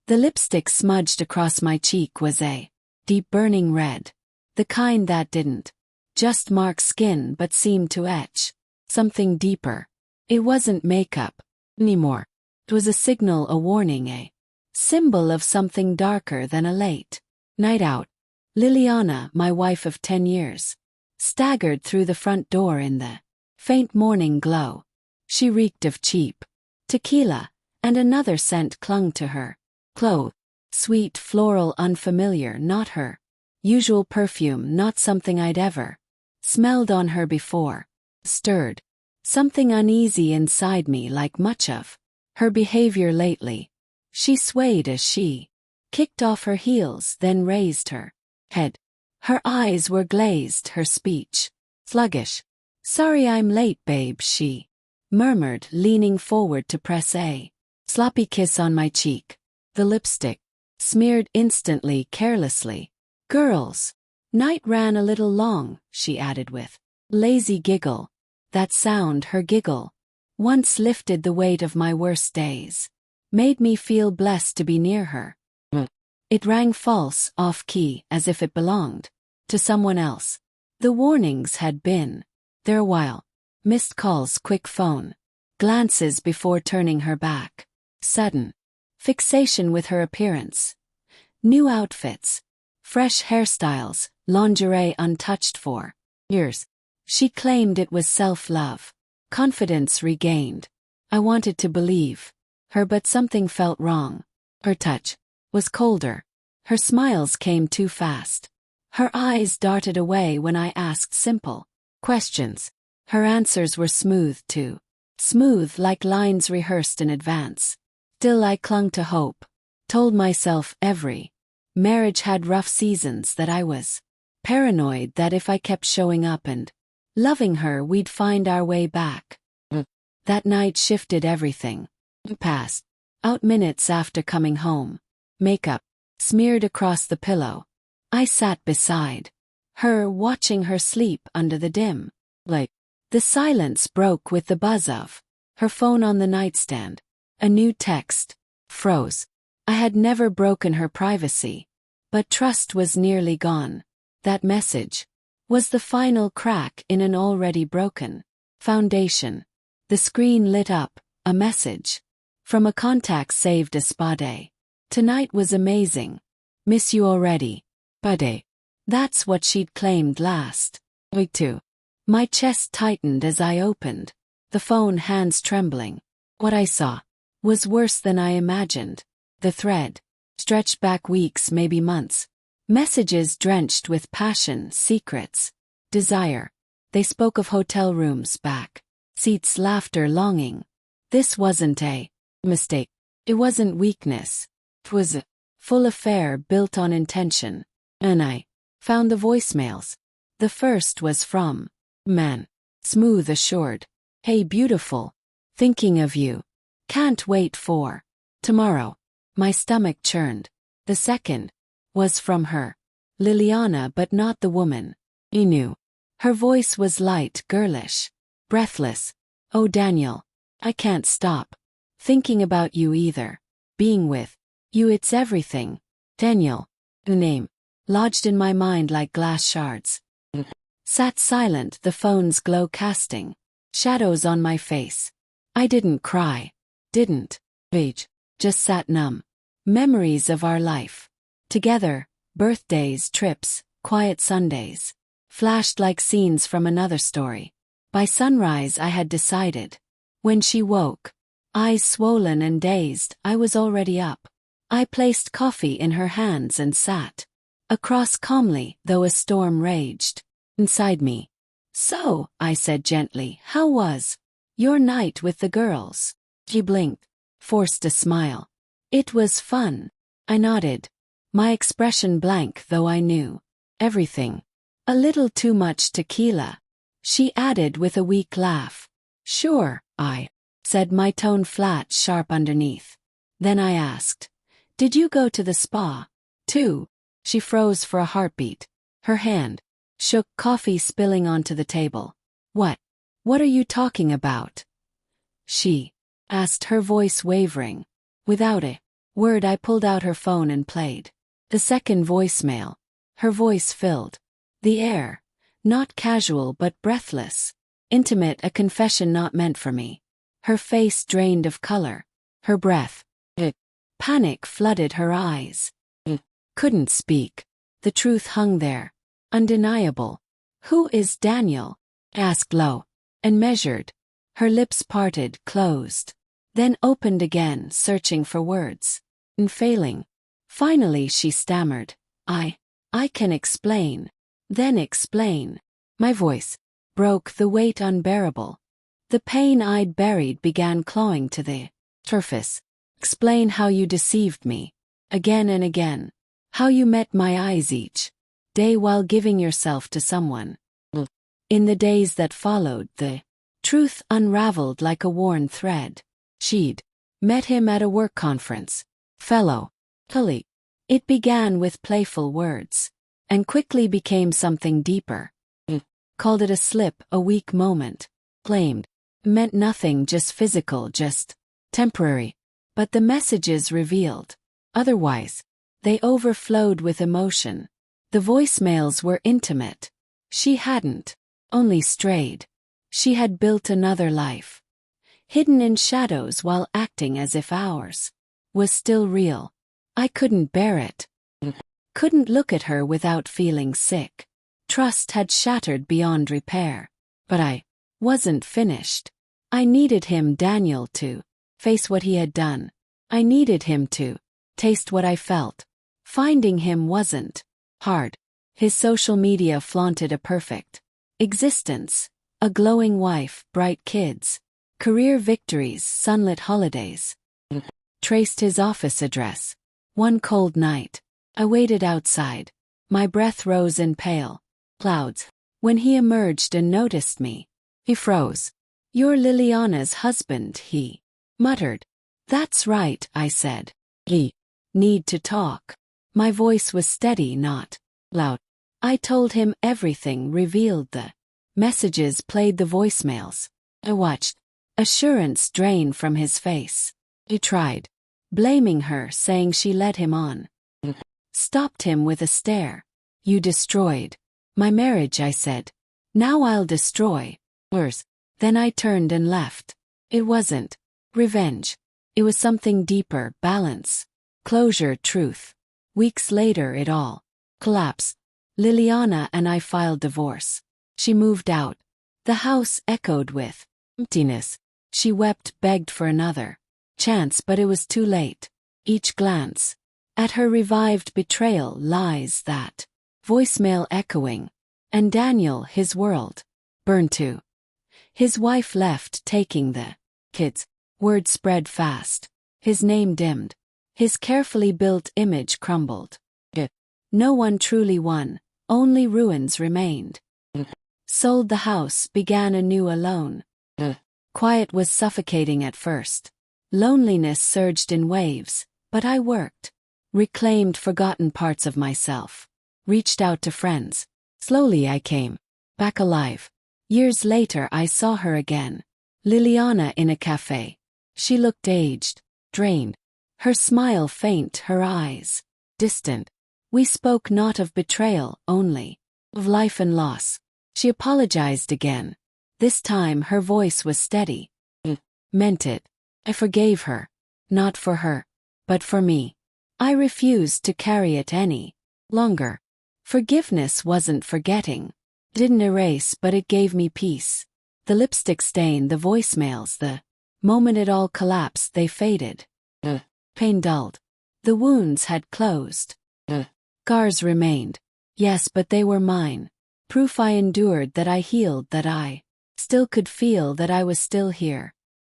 The lipstick smudged across my cheek was a deep burning red. The kind that didn't just mark skin but seemed to etch something deeper. It wasn't makeup anymore. It was a signal, a warning, a symbol of something darker than a late night out. Liliana, my wife of 10 years, staggered through the front door in the faint morning glow. She reeked of cheap tequila, and another scent clung to her clothes. Sweet, floral, unfamiliar, not her usual perfume, not something I'd ever smelled on her before. Stirred something uneasy inside me, like much of her behavior lately. She swayed as she kicked off her heels, then raised her head. Her eyes were glazed, her speech sluggish. "Sorry I'm late, babe," she murmured, leaning forward to press a sloppy kiss on my cheek. The lipstick smeared instantly, carelessly. "Girls' night ran a little long," she added with lazy giggle. That sound, her giggle, once lifted the weight of my worst days, made me feel blessed to be near her. It rang false, off-key, as if it belonged to someone else. The warnings had been there a while. Missed calls, quick phone glances before turning her back. Sudden fixation with her appearance. New outfits, fresh hairstyles, lingerie untouched for years. She claimed it was self-love. Confidence regained. I wanted to believe her, but something felt wrong. Her touch was colder. Her smiles came too fast. Her eyes darted away when I asked simple questions. Her answers were smooth too. Smooth, like lines rehearsed in advance. Still I clung to hope. Told myself every marriage had rough seasons, that I was paranoid that if I kept showing up and loving her, we'd find our way back. That night shifted everything. Passed out minutes after coming home. Makeup smeared across the pillow. I sat beside her, watching her sleep under the dim light. The silence broke with the buzz of her phone on the nightstand. A new text froze. I had never broken her privacy, but trust was nearly gone. That message was the final crack in an already broken foundation. The screen lit up, a message from a contact saved a spa day. "Tonight was amazing. Miss you already. Buddy." That's what she'd claimed last week too. My chest tightened as I opened the phone, hands trembling. What I saw was worse than I imagined. The thread stretched back weeks, maybe months. Messages drenched with passion, secrets, desire. They spoke of hotel rooms, back seats, laughter, longing. This wasn't a mistake. It wasn't weakness. It was a full affair built on intention. And I found the voicemails. The first was from man. Smooth, assured. "Hey beautiful. Thinking of you. Can't wait for tomorrow." My stomach churned. The second was from her. Liliana, but not the woman he knew. Her voice was light, girlish, breathless. "Oh Daniel, I can't stop thinking about you either. Being with you, it's everything." Daniel, the name, lodged in my mind like glass shards. Sat silent, the phone's glow casting shadows on my face. I didn't cry. Didn't rage. Just sat numb. Memories of our life together, birthdays, trips, quiet Sundays, flashed like scenes from another story. By sunrise I had decided. When she woke, eyes swollen and dazed, I was already up. I placed coffee in her hands and sat across calmly, though a storm raged inside me. "So," I said gently, "how was your night with the girls?" She blinked, forced a smile. "It was fun." I nodded, my expression blank, though I knew everything. "A little too much tequila," she added with a weak laugh. "Sure," I said, my tone flat, sharp underneath. Then I asked, "Did you go to the spa, too?" She froze for a heartbeat. Her hand shook, coffee spilling onto the table. What are you talking about?" she asked, her voice wavering. Without a Word. I pulled out her phone and played. The second voicemail. Her voice filled the air. Not casual but breathless. Intimate, a confession not meant for me. Her face drained of color. Her breath. Panic flooded her eyes. Couldn't speak. The truth hung there. Undeniable. Who is Daniel? Asked low. And measured. Her lips parted, closed. Then opened again, searching for words. And failing. Finally she stammered. I can explain. Then explain. My voice broke, the weight unbearable. The pain I'd buried began clawing to the surface. Explain how you deceived me. Again and again. How you met my eyes each day while giving yourself to someone. In the days that followed, the truth unraveled like a worn thread. She'd met him at a work conference. Fellow colleague. It began with playful words. And quickly became something deeper. Called it a slip, a weak moment. Claimed. Meant nothing, just physical, just temporary. But the messages revealed otherwise. They overflowed with emotion. The voicemails were intimate. She hadn't only strayed. She had built another life. Hidden in shadows while acting as if ours was still real. I couldn't bear it. Couldn't look at her without feeling sick. Trust had shattered beyond repair. But I wasn't finished. I needed him, Daniel, to face what he had done. I needed him to taste what I felt. Finding him wasn't hard. His social media flaunted a perfect existence. A glowing wife, bright kids, career victories, sunlit holidays. Traced his office address. One cold night, I waited outside. My breath rose in pale clouds. When he emerged and noticed me, he froze. You're Liliana's husband, he muttered. That's right, I said. We need to talk. My voice was steady, not loud. I told him everything, revealed the messages, played the voicemails. I watched assurance drain from his face. He tried blaming her, saying she led him on. Stopped him with a stare. You destroyed my marriage, I said. Now I'll destroy yours. Then I turned and left. It wasn't revenge. It was something deeper, balance, closure, truth. Weeks later it all collapsed. Liliana and I filed divorce. She moved out. The house echoed with emptiness. She wept, begged for another chance, but it was too late. Each glance at her revived betrayal, lies, that voicemail echoing. And Daniel, his world burned too. His wife left, taking the kids. Word spread fast. His name dimmed. His carefully built image crumbled. No one truly won. Only ruins remained. Sold the house, began anew alone. Quiet was suffocating at first. Loneliness surged in waves, but I worked. Reclaimed forgotten parts of myself. Reached out to friends. Slowly I came back alive. Years later I saw her again. Liliana in a cafe. She looked aged, drained. Her smile faint, her eyes distant. We spoke not of betrayal only, of life and loss. She apologized again. This time her voice was steady. Meant it. I forgave her. Not for her, but for me. I refused to carry it any longer. Forgiveness wasn't forgetting. Didn't erase, but it gave me peace. The lipstick stain, the voicemails, the moment it all collapsed, they faded. Pain dulled. The wounds had closed. Scars remained. Yes, but they were mine. Proof I endured, that I healed, that I still could feel, that I was still here.